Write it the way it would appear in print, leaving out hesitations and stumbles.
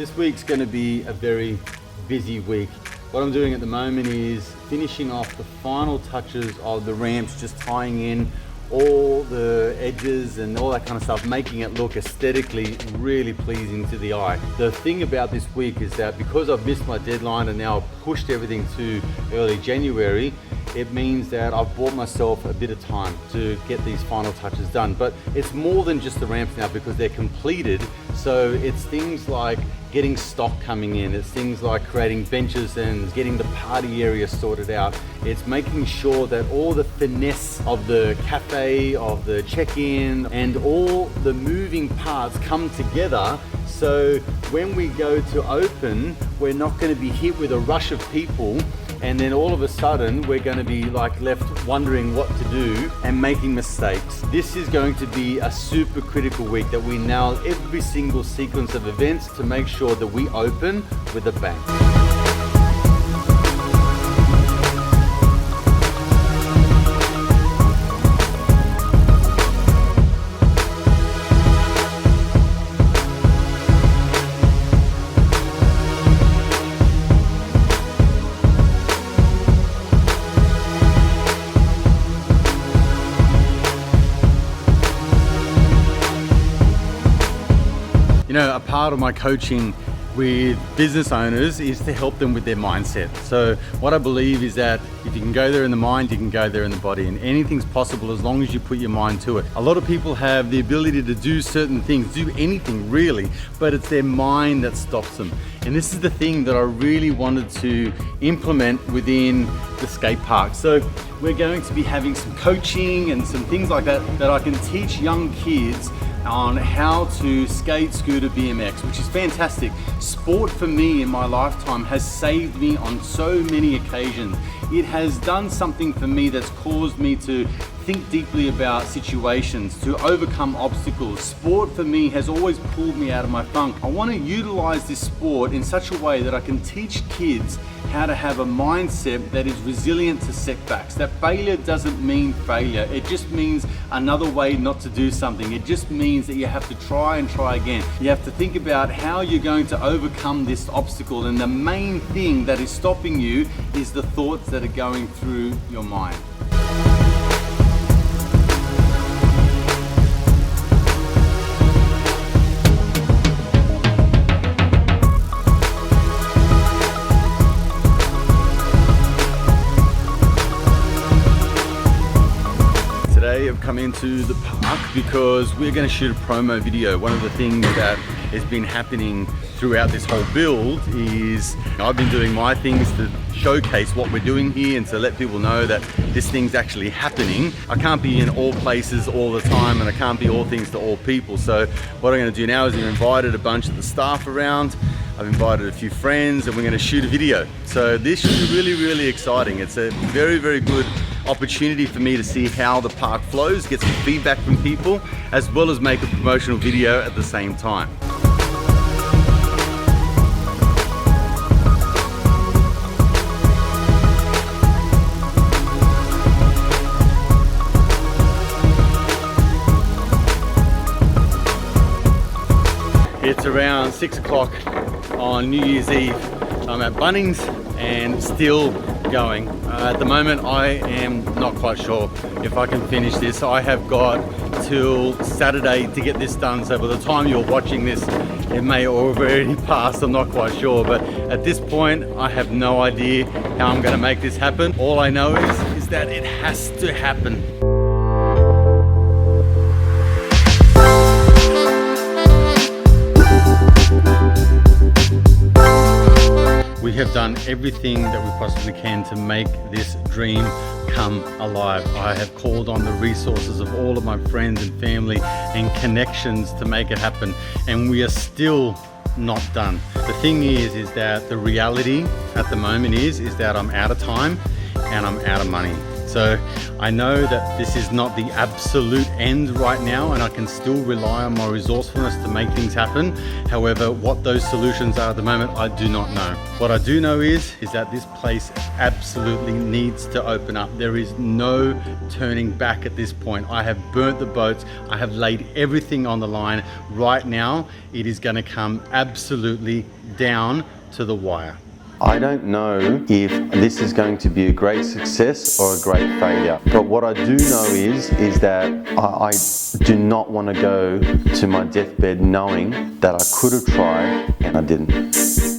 This week's going to be a very busy week. What I'm doing at the moment is finishing off the final touches of the ramps, just tying in all the edges and all that kind of stuff, making it look aesthetically really pleasing to the eye. The thing about this week is that because I've missed my deadline and now I've pushed everything to early January, it means that I've bought myself a bit of time to get these final touches done. But it's more than just the ramps now because they're completed. So it's things like getting stock coming in. It's things like creating benches and getting the party area sorted out. It's making sure that all the finesse of the cafe, of the check-in, and all the moving parts come together. So when we go to open, we're not going to be hit with a rush of people and then all of a sudden we're going to be like left wondering what to do and making mistakes. This is going to be a super critical week that we nail every single sequence of events to make sure that we open with a bang. You know, a part of my coaching with business owners is to help them with their mindset. So what I believe is that if you can go there in the mind, you can go there in the body, and anything's possible as long as you put your mind to it. A lot of people have the ability to do certain things, do anything really, but it's their mind that stops them. And this is the thing that I really wanted to implement within the skate park. So we're going to be having some coaching and some things like that that I can teach young kids on how to skate, scooter, BMX, which is fantastic. Sport for me in my lifetime has saved me on so many occasions. It has done something for me that's caused me to think deeply about situations, to overcome obstacles. Sport for me has always pulled me out of my funk. I want to utilize this sport in such a way that I can teach kids how to have a mindset that is resilient to setbacks. That failure doesn't mean failure. It just means another way not to do something. It just means that you have to try and try again. You have to think about how you're going to overcome this obstacle, and the main thing that is stopping you is the thoughts that are going through your mind. I've come into the park because we're going to shoot a promo video. One of the things that has been happening throughout this whole build is I've been doing my things to showcase what we're doing here and to let people know that this thing's actually happening. I can't be in all places all the time, and I can't be all things to all people. So what I'm going to do now is I've invited a bunch of the staff around. I've invited a few friends and we're going to shoot a video. So this should be really, really exciting. It's a very, very good opportunity for me to see how the park flows, get some feedback from people, as well as make a promotional video at the same time. It's around 6 o'clock on New Year's Eve. I'm at Bunnings and still going. At the moment I am not quite sure if I can finish this. I have got till Saturday to get this done, so by the time you're watching this it may already pass, I'm not quite sure, but at this point I have no idea how I'm going to make this happen. All I know is that it has to happen. We have done everything that we possibly can to make this dream come alive. I have called on the resources of all of my friends and family and connections to make it happen, and we are still not done. The thing is that the reality at the moment is that I'm out of time and I'm out of money. So I know that this is not the absolute end right now, and I can still rely on my resourcefulness to make things happen. However, what those solutions are at the moment, I do not know. What I do know is that this place absolutely needs to open up. There is no turning back at this point. I have burnt the boats. I have laid everything on the line. Right now, it is going to come absolutely down to the wire. I don't know if this is going to be a great success or a great failure, but what I do know is that I do not want to go to my deathbed knowing that I could have tried and I didn't.